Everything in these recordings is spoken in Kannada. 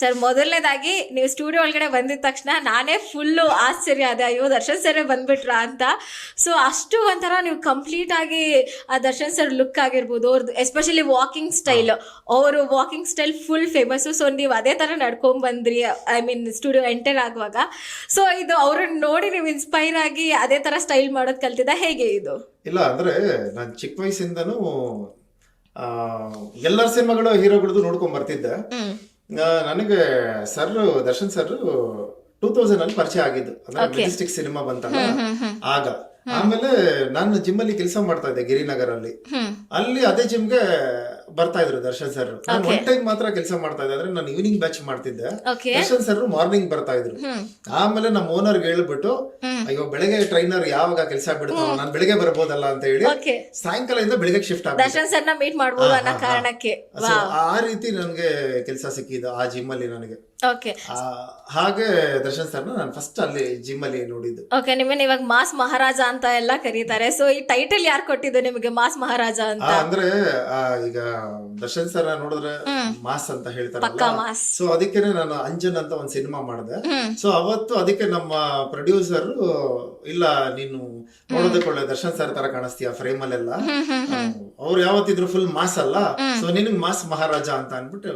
ಸರ್, ಮೊದಲನೇದಾಗಿ ನೀವು ಸ್ಟುಡಿಯೋ ಒಳಗಡೆ ಬಂದಿದ ತಕ್ಷಣ ನಾನೇ ಫುಲ್ಲು ಆಶ್ಚರ್ಯ ಅದೇ, ಅಯ್ಯೋ ದರ್ಶನ್ ಸರ್ ಬಂದ್ಬಿಟ್ರಾ ಅಂತ. ಸೊ ಅಷ್ಟು ಒಂಥರ ನೀವು ಕಂಪ್ಲೀಟ್ ಆಗಿ ಆ ದರ್ಶನ್ ಸರ್ ಲುಕ್ ಆಗಿರ್ಬೋದು, ಅವ್ರದ್ದು ಎಸ್ಪೆಷಲಿ ವಾಕಿಂಗ್ ಸ್ಟೈಲ್, ಅವರು walking style full famous. So ನೀವು ಅದೇ ಥರ ನಡ್ಕೊಂಡ್ ಬಂದ್ರಿ, ಐ ಮೀನ್ ಸ್ಟುಡಿಯೋ ಎಂಟರ್ ಆಗುವಾಗ. ಸೊ ಇದು ಅವ್ರನ್ನ ನೋಡಿ ನೀವು ಇನ್ಸ್ಪೈರ್ ಆಗಿ ಅದೇ ಥರ ಸ್ಟೈಲ್ ಮಾಡೋದು ಕಲ್ತಿದ್ದ, ಹೇಗೆ ಇದು? ಇಲ್ಲ ಅಂದ್ರೆ ನಾನು ಚಿಕ್ಕ ವಯಸ್ಸಿಂದನೂ ಎಲ್ಲರ ಸಿನಿಮಾಗಳು ಹೀರೋಗಳದ್ದು ನೋಡ್ಕೊಂಡ್ ಬರ್ತಿದ್ದೆ. ನನಗೆ ಸರ್ ದರ್ಶನ್ ಸರ್ 2000 ಅಲ್ಲಿ ಪರಿಚಯ ಆಗಿದ್ದು, ಅಂದ್ರೆ ಮೆಜೆಸ್ಟಿಕ್ ಸಿನಿಮಾ ಬಂತಲ್ಲ ಆಗ. ಆಮೇಲೆ ನಾನು ಜಿಮ್ ಅಲ್ಲಿ ಕೆಲಸ ಮಾಡ್ತಾ ಇದ್ದೆ ಗಿರಿನಗರ್ ಅಲ್ಲಿ. ಅಲ್ಲಿ ಅದೇ ಜಿಮ್ಗೆ ಬರ್ತಾ ಇದ್ರು ದರ್ಶನ್ ಸರ್. ನಾನು ಒನ್ ಟೈಮ್ ಮಾತ್ರ ಕೆಲಸ ಮಾಡ್ತಾ ಇದ್ದೆ, ಅಂದ್ರೆ ನಾನು ಈವ್ನಿಂಗ್ ಬ್ಯಾಚ್ ಮಾಡ್ತಿದ್ದೆ. ದರ್ಶನ್ ಸರ್ ಮಾರ್ನಿಂಗ್ ಬರ್ತಾ ಇದ್ರು. ಆಮೇಲೆ ನಮ್ಮ ಓನರ್ಗೆ ಹೇಳ್ಬಿಟ್ಟು, ಅಯ್ಯೋ ಬೆಳಗ್ಗೆ ಟ್ರೈನರ್ ಯಾವಾಗ ಕೆಲಸ ಬಿಡ್ತಾವ, ನಾನು ಬೆಳಗ್ಗೆ ಬರ್ಬೋದಲ್ಲ ಅಂತ ಹೇಳಿ ಸಾಯಂಕಾಲದಿಂದ ಬೆಳಗ್ಗೆ ಶಿಫ್ಟ್ ಆಗ ದರ್ಶನ್ ಸರ್ ಮೀಟ್ ಮಾಡಬಹುದು ಅನ್ನೋ ಕಾರಣಕ್ಕೆ ಆ ರೀತಿ ನನಗೆ ಕೆಲಸ ಸಿಕ್ಕಿದ್ದು ಆ ಜಿಮ್ ಅಲ್ಲಿ ನನಗೆ. ಓಕೆ, ಹಾಗೆ ದರ್ಶನ್ ಸರ್ನ ನಾನು ಫಸ್ಟ್ ಅಲ್ಲಿ ಜಿಮ್ ಅಲ್ಲಿ ನೋಡಿದ್ದು. ಓಕೆ, ನಿಮ್ಮನ್ನ ಇವಾಗ ಮಾಸ್ ಮಹಾರಾಜ ಅಂತ ಎಲ್ಲ ಕರೀತಾರೆ. ಸೊ ಈ ಟೈಟಲ್ ಯಾರು ಕೊಟ್ಟಿದ್ದು ನಿಮಗೆ ಮಾಸ್ ಮಹಾರಾಜ ಅಂತ? ಅಂದ್ರೆ ಈಗ ದರ್ಶನ್ ಸರ್ ನೋಡಿದ್ರೆ ಮಾಸ್ ಅಂತ ಹೇಳ್ತಾರಲ್ಲ, ಸೊ ಅದಕ್ಕೆ ನಾನು ಅಂಜನ್ ಅಂತ ಒಂದ್ ಸಿನಿಮಾ ಮಾಡಿದೆ. ಸೊ ಅವತ್ತು ಅದಕ್ಕೆ ನಮ್ಮ ಪ್ರೊಡ್ಯೂಸರ್, ಇಲ್ಲ ನೀನು ನೋಡೋದಕ್ಕೆ ಒಳ್ಳೆ ದರ್ಶನ್ ಸರ್ ತರ ಕಾಣಿಸ್ತೀಯ ಫ್ರೇಮ್ ಅಲ್ಲೆಲ್ಲ, ಅವ್ರು ಯಾವತ್ತಿದ್ರು ಫುಲ್ ಮಾಸ್ ಅಲ್ಲ, ಸೊ ನಿನಗ್ ಮಾಸ್ ಮಹಾರಾಜ ಅಂತ ಅನ್ಬಿಟ್ಟು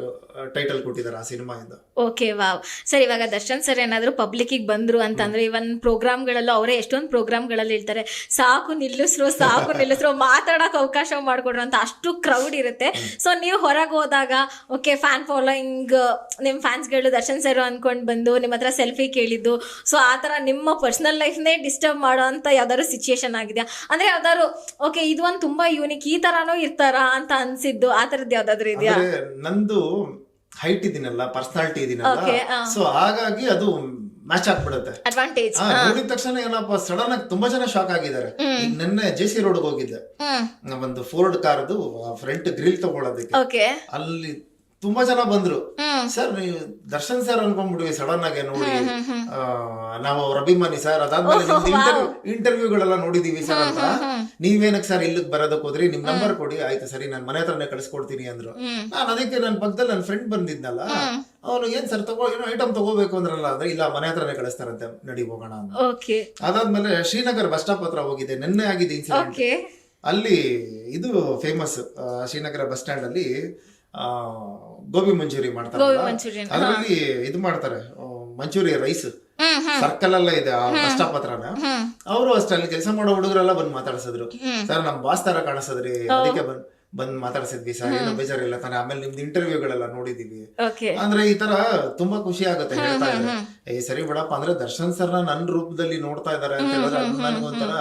ಟೈಟಲ್ ಕೊಟ್ಟಿದ್ದಾರೆ ಆ ಸಿನಿಮಾ ಇಂದ. Okay, wow. ಸರ್, ಇವಾಗ ದರ್ಶನ್ ಸರ್ ಏನಾದ್ರು ಪಬ್ಲಿಕ್ ಬಂದ್ರು ಅಂತಂದ್ರೆ, ಇವನ್ ಪ್ರೋಗ್ರಾಮ್ಗಳಲ್ಲೂ ಅವರೇ ಎಷ್ಟೊಂದು ಪ್ರೋಗ್ರಾಮ್ಗಳಲ್ಲಿ ಹೇಳ್ತಾರೆ, ಸಾಕು ನಿಲ್ಲಿಸ್ರು ಮಾತಾಡಕ್ ಅವಕಾಶ ಮಾಡ್ಕೊಡ್ರು ಅಂತ. ಅಷ್ಟು ಕ್ರೌಡ್ ಇರುತ್ತೆ. ಸೊ ನೀವು ಹೊರಗೆ ಹೋದಾಗ ಓಕೆ ಫ್ಯಾನ್ ಫಾಲೋಯಿಂಗ್, ನಿಮ್ ಫ್ಯಾನ್ಸ್ಗಳು ದರ್ಶನ್ ಸರ್ ಅನ್ಕೊಂಡ್ ಬಂದು ನಿಮ್ಮ ಹತ್ರ ಸೆಲ್ಫಿ ಕೇಳಿದ್ದು, ಸೊ ಆ ತರ ನಿಮ್ಮ ಪರ್ಸನಲ್ ಲೈಫ್ನೇ ಡಿಸ್ಟರ್ಬ್ ಮಾಡೋ ಅಂತ ಯಾವ್ದಾದ್ರು ಸಿಚುಯೇಷನ್ ಆಗಿದೆಯಾ? ಅಂದ್ರೆ ಯಾವ್ದಾದ್ರು ಓಕೆ ಇದು ಒಂದು ತುಂಬಾ ಯೂನಿಕ್, ಈ ತರಾನು ಇರ್ತಾರಾ ಅಂತ ಅನ್ಸಿದ್ದು, ಆ ತರದ್ದು ಯಾವ್ದಾದ್ರು ಇದೆಯಾ? ನಂದು ಹೈಟ್ ಇದೀನಲ್ಲ, ಪರ್ಸನಾಲಿಟಿ ಇದೀನಲ್ಲ, ಸೊ ಹಾಗಾಗಿ ಅದು ಮ್ಯಾಚ್ ಆಗ್ಬಿಡುತ್ತೆ. ಅಡ್ವಾಂಟೇಜ್ ನೋಡಿದ ತಕ್ಷಣ ಏನಪ್ಪ ಸಡನ್ ಆಗಿ ತುಂಬಾ ಜನ ಶಾಕ್ ಆಗಿದ್ದಾರೆ. ಈಗ ನಿನ್ನೆ JC ರೋಡ್ ಹೋಗಿದ್ದೆ, ಒಂದು ಫೋರ್ಡ್ ಕಾರ್ದು ಫ್ರಂಟ್ ಗ್ರಿಲ್ ತಗೊಳ್ಳೋದಕ್ಕೆ. ಅಲ್ಲಿ ತುಂಬಾ ಜನ ಬಂದ್ರು. ಸರ್ ನೀವು ದರ್ಶನ್ ಸರ್ ಅನ್ಕೊಂಡ್ಬಿಡ್ವಿ ಸಡನ್ ಆಗಿ ನೋಡಿ, ನಾವು ಅವ್ರ ಅಭಿಮಾನಿ ಸರ್, ಅದಾದ್ಮೇಲೆ ಇಂಟರ್ವ್ಯೂಗಳೆಲ್ಲ ನೋಡಿದೀವಿ ಸರ್ ಅಂತ. ನೀವೇನಕ್ ಸರ್ ಇಲ್ಲಿಗೆ ಬರೋದಕ್ಕೆ ಹೋದ್ರಿ, ನಿಮ್ ನಂಬರ್ ಕೊಡಿ. ಆಯ್ತು ಸರಿ, ನಾನು ಮನೆ ಹತ್ರನೇ ಕಳ್ಸಿಕೊಡ್ತೀನಿ ಅಂದ್ರು. ನಾನು ಅದಕ್ಕೆ ನನ್ನ ಪಕ್ಕದಲ್ಲಿ ನನ್ನ ಫ್ರೆಂಡ್ ಬಂದಿದ್ನಲ್ಲ, ಅವನು ಏನ್ ಸರ್ ಏನೋ ಐಟಮ್ ತಗೋಬೇಕು ಅಂದ್ರಲ್ಲ, ಅಂದ್ರೆ ಇಲ್ಲ ಮನೆ ಹತ್ರನೇ ಕಳಿಸ್ತಾರಂತೆ, ನಡಿ ಹೋಗೋಣ ಅಂತ. ಅದಾದ್ಮೇಲೆ ಶ್ರೀನಗರ್ ಬಸ್ ಸ್ಟಾಪ್ ಹತ್ರ ಹೋಗಿದ್ದೆ, ನಿನ್ನೆ ಆಗಿದೆ ಇನ್ಸಿಡೆಂಟ್. ಅಲ್ಲಿ ಇದು ಫೇಮಸ್, ಶ್ರೀನಗರ ಬಸ್ ಸ್ಟ್ಯಾಂಡ್ ಅಲ್ಲಿ ಗೋಬಿ ಮಂಚೂರಿ ಮಾಡ್ತಾರೆ. ಅದರಲ್ಲಿ ಇದು ಮಾಡ್ತಾರೆ, ಮಂಚೂರಿ ರೈಸ್ ಸರ್ಕಲ್ ಎಲ್ಲ ಇದೆ ಆ ಬಸ್ ಸ್ಟಾಪ್ ಹತ್ರನ. ಅವರು ಅಷ್ಟೇ ಅಲ್ಲಿ ಕೆಲಸ ಮಾಡೋ ಹುಡುಗರೆಲ್ಲ ಬಂದ್ ಮಾತಾಡ್ಸಿದ್ರು, ಸರ್ ನಮ್ ಬಾಸ್ ತರ ಕಾಣಿಸಿದ್ರಿ, ಅದಕ್ಕೆ ಬಂದ್ ಮಾತಾಡ್ಸಿದ್ವಿ ಸರ್, ಏನೋ ಬೇಜಾರಿಲ್ಲ ತಾನೆ. ಆಮೇಲೆ ನಿಮ್ದು ಇಂಟರ್ವ್ಯೂಗಳೆಲ್ಲ ನೋಡಿದೀವಿ ಅಂದ್ರೆ ಈ ತರ ತುಂಬಾ ಖುಷಿ ಆಗುತ್ತೆ. ಹೇಳ್ತಾ ಇದ್ದಾರೆ ಸರಿ ಬಿಡಪ್ಪ, ಅಂದ್ರೆ ದರ್ಶನ್ ಸರ್ನ ನನ್ನ ರೂಪದಲ್ಲಿ ನೋಡ್ತಾ ಇದಾರೆ ಅಂತ ಹೇಳಿದ್ರೆ ನನಗೊಂಥರ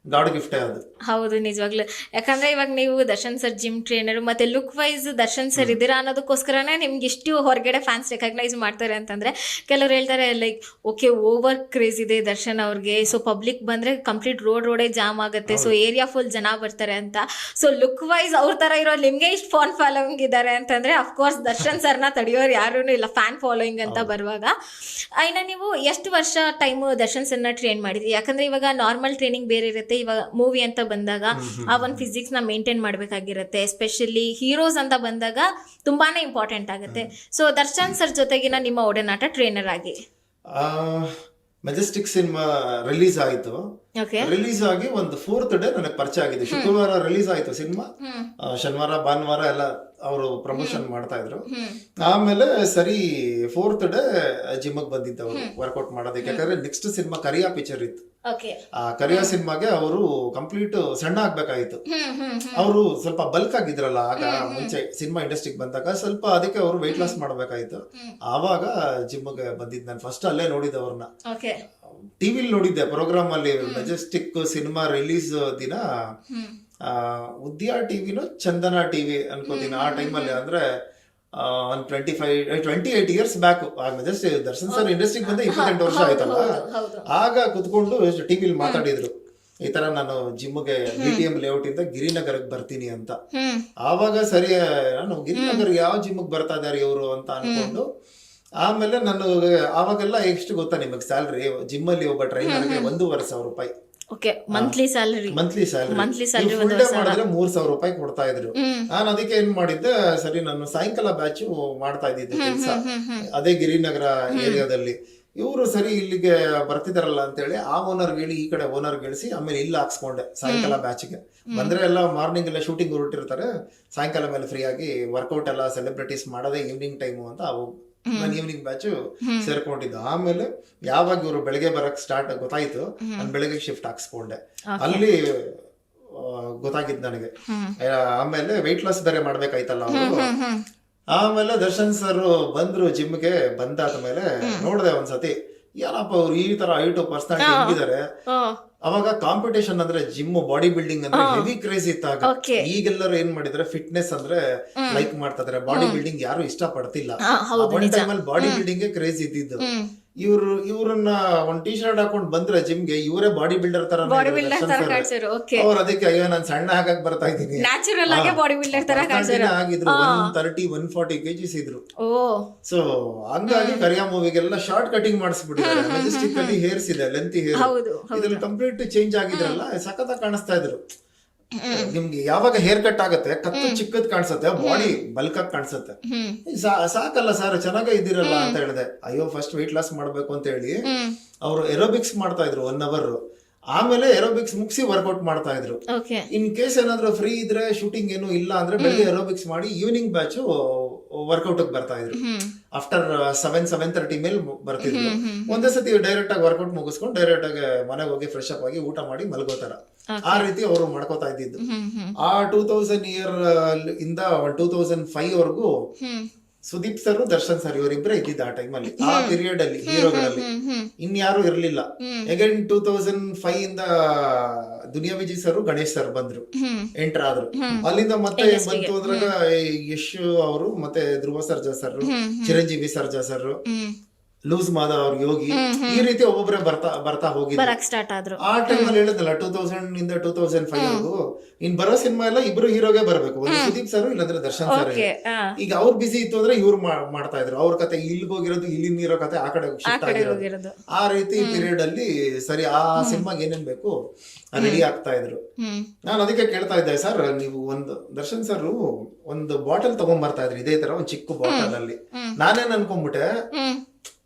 ಗಾಡ್ ಗಿಫ್ಟ್ ಅದು. ಹೌದು, ನಿಜವಾಗ್ಲು. ಯಾಕಂದ್ರೆ ಇವಾಗ ನೀವು ದರ್ಶನ್ ಸರ್ ಜಿಮ್ ಟ್ರೈನರ್ ಮತ್ತೆ ಲುಕ್ ವೈಸ್ ದರ್ಶನ್ ಸರ್ ಇದ್ದೀರಾ ಅನ್ನೋದಕ್ಕೋಸ್ಕರನೇ ನಿಮ್ಗೆ ಇಷ್ಟು ಹೊರಗಡೆ ಫ್ಯಾನ್ಸ್ ರೆಕಗ್ನೈಸ್ ಮಾಡ್ತಾರೆ ಅಂತಂದ್ರೆ, ಕೆಲವ್ರು ಹೇಳ್ತಾರೆ ಲೈಕ್ ಓಕೆ ಓವರ್ ಕ್ರೇಜ್ ಇದೆ ದರ್ಶನ್ ಅವ್ರಿಗೆ, ಸೊ ಪಬ್ಲಿಕ್ ಬಂದ್ರೆ ಕಂಪ್ಲೀಟ್ ರೋಡೇ ಜಾಮ್ ಆಗುತ್ತೆ, ಸೊ ಏರಿಯಾ ಫುಲ್ ಜನ ಬರ್ತಾರೆ ಅಂತ. ಸೊ ಲುಕ್ ವೈಸ್ ಅವ್ರ ತರ ಇರೋ ನಿಮ್ಗೆ ಇಷ್ಟು ಫಾನ್ ಫಾಲೋಯಿಂಗ್ ಇದ್ದಾರೆ ಅಂತಂದ್ರೆ ಅಫ್ಕೋರ್ಸ್ ದರ್ಶನ್ ಸರ್ನ ತಡೆಯೋರು ಯಾರೂ ಇಲ್ಲ ಫ್ಯಾನ್ ಫಾಲೋಯಿಂಗ್ ಅಂತ ಬರುವಾಗ. ಇನ್ನ ನೀವು ಎಷ್ಟು ವರ್ಷ ಟೈಮು ದರ್ಶನ್ ಸರ್ನ ಟ್ರೈನ್ ಮಾಡಿದ್ರಿ? ಯಾಕಂದ್ರೆ ಇವಾಗ ನಾರ್ಮಲ್ ಟ್ರೈನಿಂಗ್ ಬೇರೆ ಇರುತ್ತೆ, ಇವಾಗ ಮೂವಿ ಅಂತ ಬಂದಾಗ ಆ ಒಂದು ಫಿಸಿಕ್ಸ್ ನ ಮೇಂಟೈನ್ ಮಾಡ್ಬೇಕಾಗಿರುತ್ತೆ. ಎಸ್ಪೆಷಲಿ ಹೀರೋಸ್ ಅಂತ ಬಂದಾಗ ತುಂಬಾನೇ ಇಂಪಾರ್ಟೆಂಟ್ ಆಗುತ್ತೆ. ಸೊ ದರ್ಶನ್ ಸರ್ ಜೊತೆಗಿನ ನಿಮ್ಮ ಒಡನಾಟ ಟ್ರೈನರ್ ಆಗಿ? ಮೆಜೆಸ್ಟಿಕ್ ಸಿನಿಮಾ ರಿಲೀಸ್ ಆಯ್ತು, ರಿಲೀಸ್ ಆಗಿ ಒಂದು 4th ಡೇ ನನಗೆ ಪರಿಚಯ ಆಗಿದೆ. ಶುಕ್ರವಾರ ರಿಲೀಸ್ ಆಯ್ತು ಸಿನಿಮಾ, ಶನಿವಾರ ಭಾನುವಾರ ಎಲ್ಲ ಅವರು ಪ್ರಮೋಷನ್ ಮಾಡ್ತಾ ಇದ್ರು. ಆಮೇಲೆ ಸರಿ 4th ಡೇ ಜಿಮ್ಗೆ ಬಂದಿದ್ದವರು ವರ್ಕೌಟ್ ಮಾಡೋದಕ್ಕೆ. ಯಾಕಂದ್ರೆ ನೆಕ್ಸ್ಟ್ ಸಿನಿಮಾ ಕರಿಯಾ ಪಿಕ್ಚರ್ ಇತ್ತು. ಆ ಕರಿಯಾ ಸಿನಿಮಾಗೆ ಅವರು ಕಂಪ್ಲೀಟ್ ಸಣ್ಣ ಆಗ್ಬೇಕಾಯ್ತು. ಅವರು ಸ್ವಲ್ಪ ಬಲ್ಕ್ ಆಗಿದ್ರಲ್ಲ ಆಗ ಮುಂಚೆ ಸಿನಿಮಾ ಇಂಡಸ್ಟ್ರಿಗೆ ಬಂದಾಗ, ಸ್ವಲ್ಪ ಅದಕ್ಕೆ ಅವರು ವೆಯ್ಟ್ ಲಾಸ್ ಮಾಡ್ಬೇಕಾಯ್ತು. ಆವಾಗ ಜಿಮ್ಗೆ ಬಂದಿದ್ದು ನಾನು ಫಸ್ಟ್ ಅಲ್ಲೇ ನೋಡಿದವ್ರನ್ನ. ಟಿವಿಲಿ ನೋಡಿದ್ದೆ ಪ್ರೋಗ್ರಾಮ್ ಅಲ್ಲಿ, ಮೆಜೆಸ್ಟಿಕ್ ಸಿನಿಮಾ ರಿಲೀಸ್ ದಿನ ಉದ್ಯಾ ಟಿವಿನೋ ಚಂದನ ಟಿವಿ ಅನ್ಕೋತೀನಿ ಆ ಟೈಮಲ್ಲಿ. ಅಂದ್ರೆ 28 years back. Majestic Darshan sir ಇಂಡಸ್ಟ್ರಿಗೆ ಬಂದ 28 ವರ್ಷ ಆಯ್ತಲ್ಲ. ಆಗ ಕುತ್ಕೊಂಡು ಟಿವಿಲಿ ಮಾತಾಡಿದ್ರು, ಈ ತರ ನಾನು ಜಿಮ್ಗೆ BTM ಲೇಔಟ್ ಇಂದ ಗಿರಿನಗರಕ್ಕೆ ಬರ್ತೀನಿ ಅಂತ. ಆವಾಗ ಸರಿ ನಾನು ಗಿರಿನಗರ್ ಯಾವ ಜಿಮ್ಗೆ ಬರ್ತಾ ಇದಾರೆ ಇವರು ಅಂತ ಅನ್ಕೊಂಡು, ಆಮೇಲೆ ನಾನು ಆವಾಗೆಲ್ಲ ಎಷ್ಟು ಗೊತ್ತಾ ನಿಮಗೆ ಸ್ಯಾಲ್ರಿ ಜಿಮ್ ಅಲ್ಲಿ ಒಬ್ಬ ಟ್ರೈನರ್ಗೆ 1,500 ರೂಪಾಯಿ. Okay monthly salary monthly salary full day ಮಾಡಿದ್ರೆ 3,000 ರೂಪಾಯಿ ಕೊಡ್ತಾ ಇದ್ರು. ನಾನು ಅದಕ್ಕೆ ಏನ್ ಮಾಡಿದ್ದೆ, ಸರಿ ನಾನು ಸಾಯಂಕಾಲ ಬ್ಯಾಚ್ ಮಾಡ್ತಾ ಇದ್ದಿದ್ದೆ ಕೆಲಸ ಅದೇ ಗಿರಿನಗರ ಏರಿಯಾದಲ್ಲಿ. ಇವರು ಸರಿ ಇಲ್ಲಿಗೆ ಬರ್ತಿದಾರಲ್ಲ ಅಂತೇಳಿ ಆ ಓನರ್ ಹೇಳಿ ಈ ಕಡೆ ಓನರ್ ಗಳಿಸಿ ಆಮೇಲೆ ಇಲ್ಲಿ ಹಾಕ್ಸ್ಕೊಂಡೆ ಸಾಯಂಕಾಲ ಬ್ಯಾಚ್ಗೆ. ಬಂದ್ರೆ ಎಲ್ಲ ಮಾರ್ನಿಂಗ್ ಎಲ್ಲ ಶೂಟಿಂಗ್ ಹೊರಟಿರ್ತಾರೆ, ಸಾಯಂಕಾಲ ಮೇಲೆ ಫ್ರೀ ಆಗಿ ವರ್ಕೌಟ್ ಎಲ್ಲ ಸೆಲೆಬ್ರಿಟೀಸ್ ಮಾಡೋದೇ ಈವ್ನಿಂಗ್ ಟೈಮು ಅಂತ ನಾನು ಈವ್ನಿಂಗ್ ಬ್ಯಾಚ್ ಸೇರ್ಕೊಂಡಿದ್ದು. ಆಮೇಲೆ ಯಾವಾಗ ಇವರು ಬೆಳಗ್ಗೆ ಬರಕ್ ಸ್ಟಾರ್ಟ್ ಗೊತ್ತಾಯ್ತು, ನಾನು ಬೆಳಗ್ಗೆ ಶಿಫ್ಟ್ ಹಾಕ್ಸ್ಕೊಂಡೆ. ಅಲ್ಲಿ ಗೊತ್ತಾಗಿದ್ದು ನನಗೆ. ಆಮೇಲೆ ವೆಯ್ಟ್ ಲಾಸ್ ಬೇರೆ ಮಾಡ್ಬೇಕಾಯ್ತಲ್ಲ ಅವರು. ಆಮೇಲೆ ದರ್ಶನ್ ಸರ್ ಬಂದ್ರು ಜಿಮ್ಗೆ. ಬಂದಾದ್ಮೇಲೆ ನೋಡ್ದೆ ಒಂದ್ಸತಿ, ಏನಪ್ಪ ಅವ್ರು ಈ ತರ ಹೈಟ್ ಪರ್ಸನಾಲಿಟಿ ಹೆಂಗಿದ್ದಾರೆ. ಅವಾಗ ಕಾಂಪಿಟೇಷನ್ ಅಂದ್ರೆ ಜಿಮ್ ಬಾಡಿ ಬಿಲ್ಡಿಂಗ್ ಅಂದ್ರೆ ಹೆವಿ ಕ್ರೇಜ್ ಇತ್ತಾಗ. ಈಗೆಲ್ಲರೂ ಏನ್ ಮಾಡಿದ್ರೆ ಫಿಟ್ನೆಸ್ ಅಂದ್ರೆ ಲೈಕ್ ಮಾಡ್ತಾ ಇದಾರೆ, ಬಾಡಿ ಬಿಲ್ಡಿಂಗ್ ಯಾರು ಇಷ್ಟ ಪಡ್ತಿಲ್ಲ. ಒಂದ್ ಟೈಮಲ್ಲಿ ಬಾಡಿ ಬಿಲ್ಡಿಂಗ್ ಕ್ರೇಜ್ ಇದ್ದಿದ್ದು. ಇವ್ರನ್ನ ಒಂದ್ ಟಿ ಶರ್ಟ್ ಹಾಕೊಂಡ್ ಬಂದ್ರೆ ಜಿಮ್ಗೆ ಇವರೇ ಬಾಡಿ ಬಿಲ್ಡರ್ ತರ ಅವ್ರು. ಅದಕ್ಕೆ ಅಯ್ಯೋ ನಾನ್ ಸಣ್ಣ ಹಾಕಕ್ ಬರ್ತಾ ಇದ್ದೀನಿ, ಆಗಿದ್ರು 130-140 kgs ಇದ್ರು. ಸೊ ಹಂಗಾಗಿ ಕರಿಯಾ ಮೂವಿಗೆಲ್ಲ ಶಾರ್ಟ್ ಕಟಿಂಗ್ ಮಾಡಿಸ್ಬಿಟ್ಟಿದ್ದಾರೆ. ಮೆಜೆಸ್ಟಿಕ್ ಅಲ್ಲಿ ಹೇರ್ಸ್ ಇದೆ, ಲೆಂತ್ ಹೇರ್, ಇದ್ರಲ್ಲಿ ಕಂಪ್ಲೀಟ್ ಚೇಂಜ್ ಆಗಿದ್ರಲ್ಲ, ಸಖತ್ ಕಾಣಿಸ್ತಾ ಇದ್ರು. ನಿಮ್ಗೆ ಯಾವಾಗ ಹೇರ್ ಕಟ್ ಆಗುತ್ತೆ ಕತ್ತು ಚಿಕ್ಕದ್ ಕಾಣಿಸುತ್ತೆ, ಬಾಡಿ ಬಲ್ಕ್ ಆಗಿ ಕಾಣಿಸುತ್ತೆ. ಸಾಕಲ್ಲ ಸರ್ ಚೆನ್ನಾಗೇ ಇದ್ದೀರಲ್ಲ ಅಂತ ಹೇಳಿದೆ. ಅಯ್ಯೋ ಫಸ್ಟ್ ವೆಯ್ಟ್ ಲಾಸ್ ಮಾಡ್ಬೇಕು ಅಂತ ಹೇಳಿ ಅವ್ರು ಏರೋಬಿಕ್ಸ್ ಮಾಡ್ತಾ ಇದ್ರು 1 hour. ಆಮೇಲೆ ಏರೋಬಿಕ್ಸ್ ಮುಗಿಸಿ ವರ್ಕೌಟ್ ಮಾಡ್ತಾ ಇದ್ರು. ಇನ್ ಕೇಸ್ ಏನಾದ್ರು ಫ್ರೀ ಇದ್ರೆ ಶೂಟಿಂಗ್ ಏನು ಇಲ್ಲ ಅಂದ್ರೆ ಬೆಳಿಗ್ಗೆ ಏರೋಬಿಕ್ಸ್ ಮಾಡಿ ಈವ್ನಿಂಗ್ ಬ್ಯಾಚ್ ವರ್ಕೌಟ್ ಬರ್ತಾ ಇದ್ರು. ಆಫ್ಟರ್ 7-7:30 ಮೇಲೆ ಬರ್ತಿದ್ರು. ಒಂದೇ ಸತಿ ಡೈರೆಕ್ಟ್ ಆಗಿ ವರ್ಕೌಟ್ ಮುಗಿಸ್ಕೊಂಡು ಡೈರೆಕ್ಟ್ ಆಗಿ ಮನೆಗೆ ಹೋಗಿ ಫ್ರೆಶ್ ಅಪ್ ಆಗಿ ಊಟ ಮಾಡಿ ಮಲ್ಗೋತಾರ. ಆ ರೀತಿ ಅವರು ಮಾಡ್ಕೋತಾ ಇದ್ದಿದ್ದು. ಆ 2000 ಇಯರ್ ಇಂದ 2005 ವರ್ಗೂ ಸುದೀಪ್ ಸರ್, ದರ್ಶನ್ ಸರ್ ಇವರಿಬ್ಬರೇ ಇದ್ದಿದ್ದು ಆ ಟೈಮಲ್ಲಿ, ಆ ಪೀರಿಯಡ್ ಅಲ್ಲಿ ಹೀರೋಗಳಲ್ಲಿ. ಇನ್ಯಾರು ಇರ್ಲಿಲ್ಲ. ಅಗೇನ್ 2005 ಇಂದ ದುನಿಯಾ ವಿಜಯ್ ಸರ್, ಗಣೇಶ್ ಸರ್ ಬಂದ್ರು, ಎಂಟರ್ ಆದ್ರು. ಅಲ್ಲಿಂದ ಮತ್ತೆ ಬಂತು ಅಂದ್ರಾಗ ಯಶ್ ಅವರು, ಮತ್ತೆ Dhruva Sarja sir, Chiranjeevi Sarja sir, loose Madhav ಅವ್ರ, ಯೋಗಿ, ಈ ರೀತಿ ಒಬ್ಬೊಬ್ಬರೇ ಬರ್ತಾ ಹೋಗಿದ್ರು. ಆ ಟೈಮ್ ಅಲ್ಲಿ ಹೇಳಿದ್ನಲ್ಲ 2000 ಇಂದ 2005 ವರೆಗೂ ಇನ್ ಬರೋ ಸಿನಿಮಾ ಎಲ್ಲ ಇಬ್ರು ಹೀರೋಗೆ ಬರ್ಬೇಕು, ಒಂದು ಸುದೀಪ್ ಸರ್ ಇಲ್ಲಾಂದ್ರೆ ದರ್ಶನ್ ಸರ್. ಈಗ ಅವ್ರು ಬಿಸಿ ಇತ್ತು ಅಂದ್ರೆ ಇವ್ರು ಮಾಡ್ತಾ ಇದ್ರು. ಅವ್ರ ಕತೆ ಇಲ್ಲಿಗೆ ಹೋಗಿರೋದು, ಇಲ್ಲಿನ ಇರೋ ಕತೆ ಆ ಕಡೆ ಶಿಫ್ಟ್ ಆಗಿರೋದು. ಆ ರೀತಿ ಪೀರಿಯಡ್ ಅಲ್ಲಿ ಸರಿ ಆ ಸಿನಿಮಾಗೆ ಏನೇನ್ ಬೇಕು ರೆಡಿ ಆಗ್ತಾ ಇದ್ರು. ನಾನು ಅದಕ್ಕೆ ಕೇಳ್ತಾ ಇದ್ದೆ, ಸರ್ ನೀವು ಒಂದು ದರ್ಶನ್ ಸರ್ ಒಂದು ಬಾಟಲ್ ತಗೊಂಡ್ ಬರ್ತಾ ಇದ್ರಿ, ಇದೇ ತರ ಒಂದ್ ಚಿಕ್ಕ ಬಾಟಲ್ ಅಲ್ಲಿ. ನಾನೇನ್ ಅನ್ಕೊಂಡ್ಬಿಟ್ಟೆ,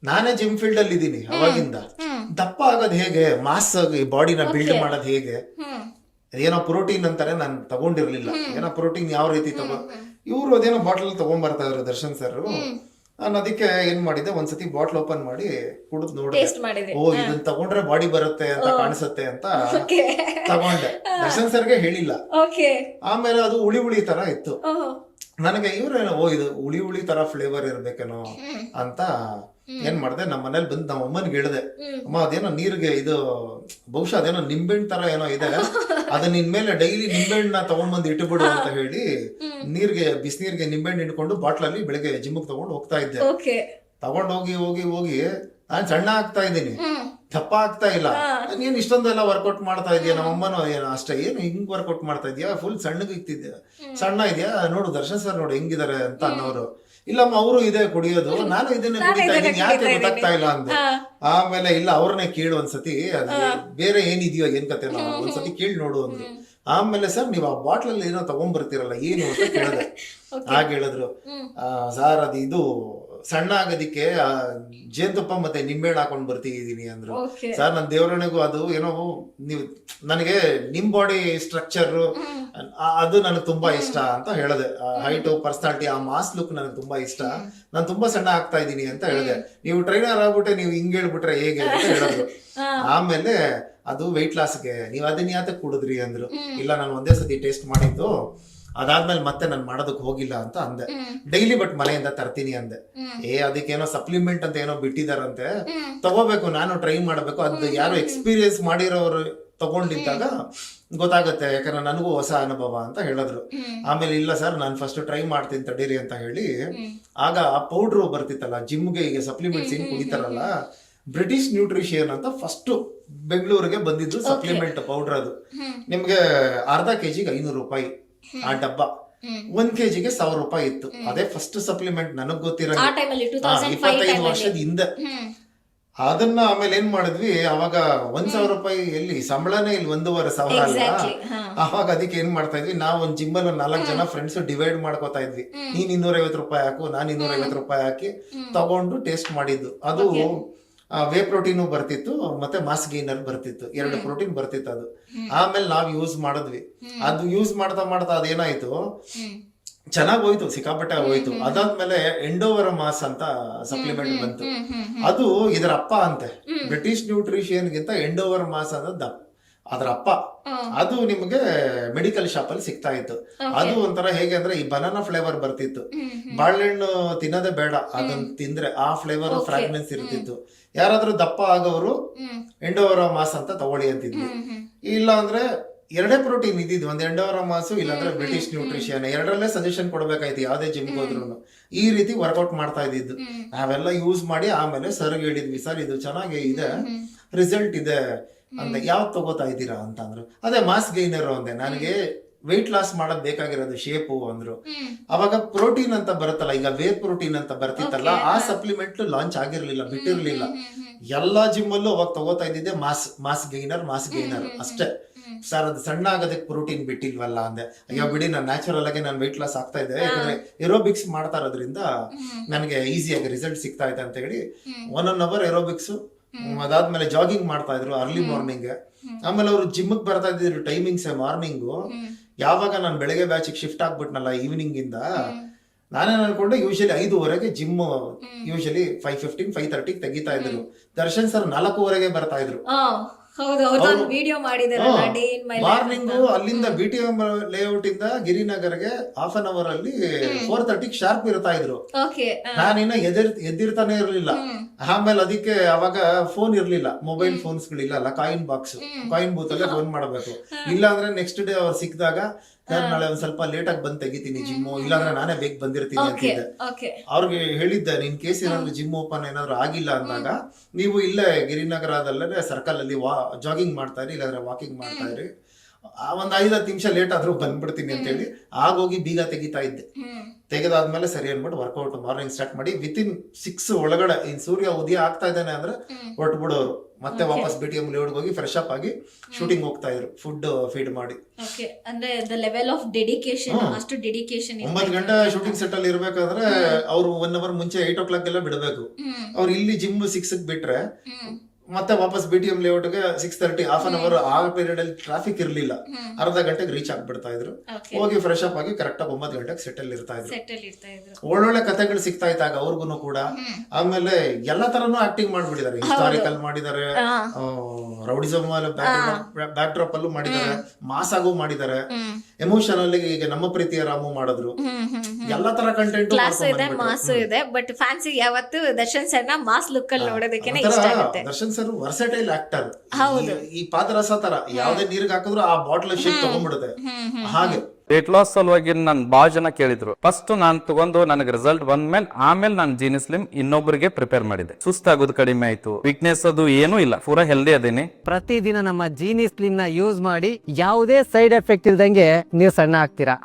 ನಾನೇ ಜಿಮ್ ಫೀಲ್ಡ್ ಅಲ್ಲಿ ಇದ್ದೀನಿ ಅವಾಗಿಂದ, ದಪ್ಪ ಆಗೋದ್ ಹೇಗೆ, ಮಾಸ್ ಬಾಡಿನ ಬಿಲ್ಡ್ ಮಾಡೋದ್ ಹೇಗೆ, ಏನೋ ಪ್ರೋಟೀನ್ ಅಂತಾರೆ, ನಾನು ತಗೊಂಡಿರ್ಲಿಲ್ಲ. ಏನೋ ಪ್ರೋಟೀನ್ ಯಾವ ರೀತಿ ಇವ್ರು ಅದೇನೋ ಬಾಟಲ್ ತಗೊಂಡ್ ಬರ್ತಾ ಇದ್ರು ದರ್ಶನ್ ಸರ್. ನಾನು ಅದಕ್ಕೆ ಏನ್ ಮಾಡಿದ್ದೆ, ಒಂದ್ಸತಿ ಬಾಟ್ಲ್ ಓಪನ್ ಮಾಡಿ ಕುಡಿದ್ ನೋಡಿದೆ. ಓ ಇದನ್ನ ತಗೊಂಡ್ರೆ ಬಾಡಿ ಬರುತ್ತೆ ಅಂತ ಕಾಣಿಸುತ್ತೆ ಅಂತ ತಗೊಂಡೆ. ದರ್ಶನ್ ಸರ್ಗೆ ಹೇಳಿಲ್ಲ. ಆಮೇಲೆ ಅದು ಹುಳಿ ತರ ಇತ್ತು. ನನಗೆ ಇವ್ರೇನೋ ಇದು ಹುಳಿ ತರ ಫ್ಲೇವರ್ ಇರ್ಬೇಕೇನೋ ಅಂತ ಏನ್ ಮಾಡ್ದೆ, ನಮ್ಮ ಮನೇಲಿ ಬಂದು ನಮ್ಮ ಅಮ್ಮನ್ಗೆ ಹೇಳಿದೆ, ಅಮ್ಮ ಅದೇನೋ ನೀರ್ಗೆ ಇದು ಬಹುಶಃ ಅದೇನೋ ನಿಂಬೆಹಣ್ಣು ತರ ಏನೋ ಇದೆ, ಅದನ್ನ ನಿನ್ಮೇಲೆ ಡೈಲಿ ನಿಂಬೆಹಣ್ಣನ್ನ ತಗೊಂಡ್ಬಂದು ಇಟ್ಟುಬಿಡು ಅಂತ ಹೇಳಿ ಬಿಸಿನೀರ್ಗೆ ನಿಂಬೆಹಣ್ಣು ಇಟ್ಕೊಂಡು ಬಾಟ್ಲಲ್ಲಿ ಬೆಳಿಗ್ಗೆ ಜಿಮ್ಗೆ ತಗೊಂಡು ಹೋಗ್ತಾ ಇದ್ದೆ. ತಗೊಂಡ್ ಹೋಗಿ ನಾನ್ ಸಣ್ಣ ಆಗ್ತಾ ಇದ್ದೀನಿ, ದಪ್ಪ ಆಗ್ತಾ ಇಲ್ಲ. ನೀನ್ ಇಷ್ಟೊಂದೆಲ್ಲ ವರ್ಕೌಟ್ ಮಾಡ್ತಾ ಇದೀಯ, ನಮ್ಮಮ್ಮನೂ ಏನೋ ಅಷ್ಟೇ, ಏನು ಹಿಂಗ್ ವರ್ಕೌಟ್ ಮಾಡ್ತಾ ಇದೀಯಾ, ಫುಲ್ ಸಣ್ಣ ಇದೆಯಾ, ನೋಡು ದರ್ಶನ್ ಸರ್ ನೋಡು ಹೆಂಗಿದಾರೆ ಅಂತ ಅನ್ನೋರು. ಇಲ್ಲಮ್ಮ ಅವರು ಇದೇ ಕುಡಿಯೋದು, ನಾನು ಇದನ್ನೇ ಕುಡಿತಾ ಇದ್ದೀನಿ, ಯಾಕೆ ಗೊತ್ತಾಗ್ತಾ ಇಲ್ಲ ಅಂದೆ. ಆಮೇಲೆ ಇಲ್ಲ ಅವ್ರನ್ನೇ ಕೇಳು ಒಂದ್ಸತಿ, ಅದು ಬೇರೆ ಏನಿದೆಯೋ ಏನ್ ಕತೆ ಒಂದ್ಸತಿ ಕೇಳಿ ನೋಡು ಅಂದ್ರು. ಆಮೇಲೆ ಸರ್ ನೀವು ಆ ಬಾಟ್ಲಲ್ಲಿ ಏನೋ ತಗೊಂಡ್ಬರ್ತೀರಲ್ಲ ಏನು ಅಂತ ಕೇಳಿದೆ. ಹಾಗೆ ಹೇಳಿದ್ರು, ಸಾರ್ ಅದು ಇದು ಸಣ್ಣ ಆಗೋದಿಕ್ಕೆ ಜೇನುತುಪ್ಪ ಮತ್ತೆ ನಿಂಬೆಹಣ್ಣು ಹಾಕೊಂಡ್ ಬರ್ತಿದೀನಿ ಅಂದ್ರು. ಸರ್ ನನ್ ದೇವರನಿಗೂ ಅದು ಏನೋ ನೀವು ನನಗೆ ನಿಮ್ ಬಾಡಿ ಸ್ಟ್ರಕ್ಚರ್ ಅದು ನನಗೆ ತುಂಬಾ ಇಷ್ಟ ಅಂತ ಹೇಳಿದೆ. ಹೈಟ್, ಪರ್ಸನಾಲಿಟಿ, ಆ ಮಾಸ್ ಲುಕ್ ನನಗೆ ತುಂಬಾ ಇಷ್ಟ, ನಾನು ತುಂಬಾ ಸಣ್ಣ ಆಗ್ತಾ ಇದ್ದೀನಿ ಅಂತ ಹೇಳಿದೆ. ನೀವು ಟ್ರೈನರ್ ಆಗ್ಬಿಟ್ಟೆ ನೀವು ಹಿಂಗ್ ಹೇಳ್ಬಿಟ್ರೆ ಹೇಗೆ ಅಂತ ಹೇಳಿದ್ರು. ಆಮೇಲೆ ಅದು ವೆಯ್ಟ್ ಲಾಸ್ಗೆ ನೀವು ಅದನ್ನ ಯಾತಕ್ಕೆ ಕುಡಿದ್ರಿ ಅಂದ್ರು. ಇಲ್ಲ ನಾನು ಒಂದೇ ಸತಿ ಟೇಸ್ಟ್ ಮಾಡಿದ್ದು, ಅದಾದ್ಮೇಲೆ ಮತ್ತೆ ನಾನು ಮಾಡೋದಕ್ಕೆ ಹೋಗಿಲ್ಲ ಅಂತ ಅಂದೆ. ಡೈಲಿ ಬಟ್ ಮನೆಯಿಂದ ತರ್ತೀನಿ ಅಂದೆ. ಅದಕ್ಕೇನೋ ಸಪ್ಲಿಮೆಂಟ್ ಅಂತ ಏನೋ ಬಿಟ್ಟಿದಾರಂತೆ, ತಗೋಬೇಕು, ನಾನು ಟ್ರೈ ಮಾಡ್ಬೇಕು, ಅದು ಯಾರು ಎಕ್ಸ್ಪೀರಿಯನ್ಸ್ ಮಾಡಿರೋರು ತಗೊಂಡಿದ್ದಾಗ ಗೊತ್ತಾಗುತ್ತೆ, ಯಾಕಂದ್ರೆ ನನಗೂ ಹೊಸ ಅನುಭವ ಅಂತ ಹೇಳಿದ್ರು. ಆಮೇಲೆ ಇಲ್ಲ ಸರ್ ನಾನು ಫಸ್ಟ್ ಟ್ರೈ ಮಾಡ್ತೀನಿ ತಡೀರಿ ಅಂತ ಹೇಳಿ, ಆಗ ಆ ಪೌಡ್ರು ಬರ್ತಿತ್ತಲ್ಲ ಜಿಮ್ಗೆ, ಈಗ ಸಪ್ಲಿಮೆಂಟ್ಸ್ ಏನ್ ಕುಡಿತಾರಲ್ಲ, ಬ್ರಿಟಿಷ್ ನ್ಯೂಟ್ರಿಷಿಯನ್ ಅಂತ ಫಸ್ಟ್ ಬೆಂಗಳೂರಿಗೆ ಬಂದಿದ್ದು ಸಪ್ಲಿಮೆಂಟ್ ಪೌಡರ್. ಅದು ನಿಮ್ಗೆ ಅರ್ಧ ಕೆಜಿಗೆ 500 ರೂಪಾಯಿ ಆ ಡಬ್ಬ, 1 ಕೆಜಿಗೆ 1000 ರೂಪಾಯಿ ಇತ್ತು. ಅದೇ ಫಸ್ಟ್ ಸಪ್ಲಿಮೆಂಟ್ ನನಗ್ ಗೊತ್ತಿರೋ 25 ವರ್ಷದ ಹಿಂದೆ. ಅದನ್ನ ಆಮೇಲೆ ಏನ್ ಮಾಡಿದ್ವಿ, ಅವಾಗ 1,000 ರೂಪಾಯಿ ಎಲ್ಲಿ ಸಂಬಳನೇ ಇಲ್ಲಿ 1,500 ಅಲ್ಲ. Exactly, ಹಾ. ಅವಾಗ ಅದಕ್ಕೆ ಏನ್ ಮಾಡ್ತಾ ಇದ್ವಿ, ನಾವು ಒಂದ್ ಜಿಮ್ಮಲ್ಲಿ 4 ಜನ ಫ್ರೆಂಡ್ಸ್ ಡಿವೈಡ್ ಮಾಡ್ಕೋತಾ ಇದ್ವಿ. ನೀನ್ 250 ರೂಪಾಯಿ ಹಾಕು, ನಾನ್ 250 ರೂಪಾಯಿ ಹಾಕಿ ತಗೊಂಡು ಟೇಸ್ಟ್ ಮಾಡಿದ್ದು. ಅದು ವೇ ಪ್ರೋಟೀನು ಬರ್ತಿತ್ತು, ಮತ್ತೆ ಮಾಸ್ ಗೈನರ್ ಬರ್ತಿತ್ತು, 2 ಪ್ರೋಟೀನ್ ಬರ್ತಿತ್ತು ಅದು. ಆಮೇಲೆ ನಾವ್ ಯೂಸ್ ಮಾಡಿದ್ವಿ. ಅದು ಯೂಸ್ ಮಾಡ್ತಾ ಮಾಡ್ತಾ ಅದೇನಾಯ್ತು, ಚೆನ್ನಾಗ್ ಹೋಯ್ತು, ಸಿಕ್ಕಾಪಟ್ಟೆ ಹೋಯ್ತು. ಅದಾದ್ಮೇಲೆ ಎಂಡೋವರ ಮಾಸ್ ಅಂತ ಸಪ್ಲಿಮೆಂಟ್ ಬಂತು. ಅದು ಇದರ ಅಪ್ಪ ಅಂತೆ. ಬ್ರಿಟಿಷ್ ನ್ಯೂಟ್ರಿಷಿಯನ್ ಗಿಂತ ಎಂಡೋವರ್ ಮಾಸ್ ಅನ್ನೋದು ಅದ್ರ ಅಪ್ಪ. ಅದು ನಿಮ್ಗೆ ಮೆಡಿಕಲ್ ಶಾಪ್ ಅಲ್ಲಿ ಸಿಗ್ತಾ ಇತ್ತು. ಅದು ಒಂಥರ ಹೇಗೆ ಅಂದ್ರೆ ಈ ಬನಾನಾ ಫ್ಲೇವರ್ ಬರ್ತಿತ್ತು. ಬಾಳೆಹಣ್ಣು ತಿನ್ನೋದೇ ಬೇಡ, ಅದನ್ನ ತಿಂದ್ರೆ ಆ ಫ್ಲೇವರ್ ಫ್ರಾಗ್ರೆನ್ಸ್ ಇರ್ತಿತ್ತು. ಯಾರಾದ್ರೂ ದಪ್ಪ ಆಗೋರು ಎಂಡೋವರ ಮಾಸ್ ಅಂತ ತಗೊಳ್ಳಿ ಅಂತಿದ್ವಿ. ಇಲ್ಲ ಅಂದ್ರೆ 2 ಪ್ರೋಟೀನ್ ಇದ್ದಿದ್ದು, ಒಂದ್ ಎಂಡೋವರ ಮಾಸು ಇಲ್ಲಾಂದ್ರೆ ಬ್ರಿಟಿಷ್ ನ್ಯೂಟ್ರಿಷನ್, 2ರಲ್ಲೇ ಸಜೆಷನ್ ಕೊಡ್ಬೇಕಾಯ್ತು ಯಾವ್ದೇ ಜಿಮ್ ಹೋದ್ರು. ಈ ರೀತಿ ವರ್ಕೌಟ್ ಮಾಡ್ತಾ ಇದ್ದಿದ್ದು. ನಾವೆಲ್ಲ ಯೂಸ್ ಮಾಡಿ ಆಮೇಲೆ ಸರ್ಗೆ ಹೇಳಿದ್ವಿ, ಸರ್ ಇದು ಚೆನ್ನಾಗಿ ಇದೆ, ರಿಸಲ್ಟ್ ಇದೆ ಅಂದೆ. ಯಾವ್ದು ತಗೋತಾ ಇದ್ದೀರಾ ಅಂತ ಅಂದ್ರು. ಅದೇ ಮಾಸ್ ಗೈನರ್ ಅಂದೆ. ನನಗೆ ವೆಯ್ಟ್ ಲಾಸ್ ಮಾಡೋದ್ ಬೇಕಾಗಿರೋದು ಶೇಪು ಅಂದ್ರು. ಅವಾಗ ಪ್ರೋಟೀನ್ ಅಂತ ಬರುತ್ತಲ್ಲ, ಈಗ ವೇ ಪ್ರೋಟೀನ್ ಅಂತ ಬರ್ತಿತ್ತಲ್ಲ, ಆ ಸಪ್ಲಿಮೆಂಟ್ ಲಾಂಚ್ ಆಗಿರ್ಲಿಲ್ಲ, ಬಿಟ್ಟಿರ್ಲಿಲ್ಲ. ಎಲ್ಲಾ ಜಿಮ್ ಅಲ್ಲೂ ಅವಾಗ ತಗೋತಾ ಇದ್ದಿದ್ದೆ ಮಾಸ್ ಗೈನರ್ ಅಷ್ಟೇ. ಸರ್ ಅದು ಸಣ್ಣ ಆಗೋದಕ್ಕೆ ಪ್ರೋಟೀನ್ ಬಿಟ್ಟಿಲ್ವಲ್ಲ ಅಂದೆ. ಅಯ್ಯೋ ಬಿಡಿ, ನಾನು ನ್ಯಾಚುರಲ್ ಆಗಿ ನಾನು ವೆಯ್ಟ್ ಲಾಸ್ ಆಗ್ತಾ ಇದ್ದೆ, ಯಾಕಂದ್ರೆ ಏರೋಬಿಕ್ಸ್ ಮಾಡ್ತಾ ಇರೋದ್ರಿಂದ ನನಗೆ ಈಸಿಯಾಗಿ ರಿಸಲ್ಟ್ ಸಿಗ್ತಾ ಇದೆ ಅಂತ ಹೇಳಿ 1 ಅವರ್ ಏರೋಬಿಕ್ಸ್, ಅದಾದ್ಮೇಲೆ ಜಾಗಿಂಗ್ ಮಾಡ್ತಾ ಇದ್ರು ಅರ್ಲಿ ಮಾರ್ನಿಂಗ್. ಆಮೇಲೆ ಅವರು ಜಿಮ್ಗೆ ಬರ್ತಾ ಇದ್ರು ಟೈಮಿಂಗ್ಸ್ ಮಾರ್ನಿಂಗು. ಯಾವಾಗ ನಾನು ಬೆಳಗ್ಗೆ ಬ್ಯಾಚಿಗೆ ಶಿಫ್ಟ್ ಆಗ್ಬಿಟ್ನಲ್ಲ ಈವ್ನಿಂಗ್ ಇಂದ, ನಾನೇನ್ ಅನ್ಕೊಂಡೆ ಯೂಶಲಿ 5:30ಗೆ ಜಿಮ್, ಯೂಶಲಿ 5:15 5:30 ತೆಗಿತಾ ಇದ್ರು. ದರ್ಶನ್ ಸರ್ 4:00 ಬರ್ತಾ ಇದ್ರು. ಮಾರ್ನಿಂಗ್ ಅಲ್ಲಿಂದ BTM ಲೇಔಟ್ ಇಂದ ಗಿರಿನಗರ್ಗೆ 1/2 ಅವರ್ ಅಲ್ಲಿ 4:30 ಶಾರ್ಪ್ ಇರ್ತಾ ಇದ್ರು. ನಾನಿನ್ನ ಎದ್ದಿರ್ತಾನೆ ಇರ್ಲಿಲ್ಲ. ಆಮೇಲೆ ಅದಕ್ಕೆ ಅವಾಗ ಫೋನ್ ಇರ್ಲಿಲ್ಲ, ಮೊಬೈಲ್ ಫೋನ್ಸ್ ಗಳಿಲ್ಲ, ಕಾಯಿನ್ ಬೂತ್ ಅಲ್ಲೇ ಫೋನ್ ಮಾಡಬೇಕು. ಇಲ್ಲ ಅಂದ್ರೆ ನೆಕ್ಸ್ಟ್ ಡೇ ಅವ್ರು ಸಿಕ್ಕಿದಾಗ, ನಾಳೆ ಒಂದ್ ಸ್ವಲ್ಪ ಲೇಟ್ ಆಗಿ ಬಂದ್ ತೆಗಿತೀನಿ ಜಿಮ್ಮು, ಇಲ್ಲಾಂದ್ರೆ ನಾನೇ ಬೇಗ ಬಂದಿರ್ತೀನಿ ಅಂತಿದ್ದೆ. ಅವ್ರಿಗೆ ಹೇಳಿದ್ದೆ, ನಿನ್ ಕೇಸ್ ಏನಾದ್ರು ಜಿಮ್ ಓಪನ್ ಏನಾದ್ರು ಆಗಿಲ್ಲ ಅಂದಾಗ ನೀವು ಇಲ್ಲೇ ಗಿರಿನಗರದಲ್ಲೇ ಸರ್ಕಲ್ ಅಲ್ಲಿ ಜಾಗಿಂಗ್ ಮಾಡ್ತಾ ಇರಿ, ಇಲ್ಲಾಂದ್ರೆ ವಾಕಿಂಗ್ ಮಾಡ್ತಾ ಇರಿ, ಒಂದ್ 5-10 ನಿಮಿಷ ಲೇಟ್ ಆದ್ರೂ ಬಂದ್ಬಿಡ್ತೀನಿ ಅಂತ ಹೇಳಿ ಆಗೋಗಿ ಬೀಗ ತೆಗಿತಾ ಇದ್ದೆ. ತೆಗೆದಾದ್ಮೇಲೆ ಸರಿ ಅನ್ಬಿಟ್ಟು ವರ್ಕೌಟ್ ಮಾರ್ನಿಂಗ್ ಸ್ಟಾರ್ಟ್ ಮಾಡಿ ವಿತಿನ್ 6 ಒಳಗಡೆ ಇನ್ ಸೂರ್ಯ ಉದಯ ಆಗ್ತಾ ಇದ್ದಾನೆ ಅಂದ್ರೆ ಹೊರಟ್ಬಿಡೋರು. ಮತ್ತೆ ವಾಪಸ್ BTM ಲೇಔಟ್ ಹೋಗಿ ಫ್ರೆಶ್ ಅಪ್ ಆಗಿ ಶೂಟಿಂಗ್ ಹೋಗ್ತಾ ಇದ್ರು, ಫುಡ್ ಫೀಡ್ ಮಾಡಿ. ಅಂದ್ರೆ ದ ಲೆವೆಲ್ ಆಫ್ ಡೆಡಿಕೇಶನ್, ಅಷ್ಟು ಡೆಡಿಕೇಶನ್. 9 ಗಂಟೆ ಶೂಟಿಂಗ್ ಸೆಟ್ ಅಲ್ಲಿ ಇರ್ಬೇಕಾದ್ರೆ ಅವ್ರು 1 ಅವರ್ ಮುಂಚೆ 8 o'clock ಎಲ್ಲ ಬಿಡಬೇಕು. ಅವ್ರು ಇಲ್ಲಿ ಜಿಮ್ 6ಗೆ ಬಿಟ್ರೆ ಮತ್ತೆ ವಾಪಸ್ BTM ಲೇಔಟ್ಗೆ 6:30, 1/2 ಅವರ್. ಆ ಪೀರಿಯಡ್ ಅಲ್ಲಿ ಟ್ರಾಫಿಕ್ ಇರ್ಲಿಲ್ಲ, ಅರ್ಧ ಗಂಟೆಗೆ ರೀಚ್ ಆಗ್ಬಿಡ್ತಾ ಇದ್ರು. ಹೋಗಿ ಫ್ರೆಶ್ ಅಪ್ ಆಗಿ ಕರೆಕ್ಟ್ ಆಗಿ 9 ಗಂಟೆಗೆ ಸೆಟಲ್ ಇರ್ತಾ ಇದ್ರು. ಒಳ್ಳೊಳ್ಳೆ ಕಥೆಗಳು ಸಿಗ್ತಾ ಇದ್ದಾಗ ಅವ್ರಿಗೂ ಕೂಡ. ಆಮೇಲೆ ಎಲ್ಲಾ ತರನು ಆಕ್ಟಿಂಗ್ ಮಾಡ್ಬಿಟ್ಟಿದ್ದಾರೆ. ಹಿಸ್ಟಾರಿಕಲ್ ಮಾಡಿದ್ದಾರೆ, ರೌಡಿಸಮ್ ಬ್ಯಾಕ್ ಡ್ರಾಪ್ ಅಲ್ಲೂ ಮಾಡಿದ್ದಾರೆ, ಮಾಸ್ ಆಗು ಮಾಡಿದ್ದಾರೆ, ಎಮೋಷನಲ್ ಈಗ ನಮ್ಮ ಪ್ರೀತಿಯ ರಾಮು ಮಾಡಿದ್ರು. ಎಲ್ಲಾ ತರ ಕಂಟೆಂಟ್ ಮಾಸು ಇದೆ. ಬಟ್ ಫ್ಯಾನ್ಸಿ ಯಾವತ್ತು ದರ್ಶನ್ ಸರ್ ನ ಮಾಸ್ ಲುಕ್ ಅಲ್ಲಿ ನೋಡೋದಕ್ಕೆ ಇಷ್ಟ ಆಗುತ್ತೆ. Darshan sir versatile actor. ಈ ಪಾದರಸ ತರ ಯಾವ್ದೇ ನೀರಿಗೆ ಹಾಕಿದ್ರು ಆ ಬಾಟ್ಲ್ ಶೇಪ್ ತಗೊಂಡ್ಬಿಡುತ್ತೆ ಹಾಗೆ. ವೇಟ್ ಲಾಸ್ ಸಲುವಾಗಿ ನನ್ ಬಾಳ ಜನ ಕೇಳಿದ್ರು. ಫಸ್ಟ್ ನಾನ್ ತಗೊಂಡು ನನಗೆ ರಿಸಲ್ಟ್ ಬಂದ್ಮೇಲೆ ಆಮೇಲೆ ನಾನು ಜೀನಿ ಸ್ಲಿಮ್ ಇನ್ನೊಬ್ಬರಿಗೆ ಪ್ರಿಪೇರ್ ಮಾಡಿದೆ. ಸುಸ್ತಾಗೋದು ಕಡಿಮೆ ಆಯ್ತು, ವೀಕ್ನೆಸ್ ಅದು ಏನೂ ಇಲ್ಲ, ಪೂರಾ ಹೆಲ್ದಿ ಅದೇನಿ. ಪ್ರತಿದಿನ ನಮ್ಮ ಜೀನಿ ಸ್ಲಿಮ್ ನ ಯೂಸ್ ಮಾಡಿ ಯಾವುದೇ ಸೈಡ್ ಎಫೆಕ್ಟ್ ಇಲ್ದಂಗೆ ನೀವು ಸಣ್ಣ ಆಗ್ತೀರಾ.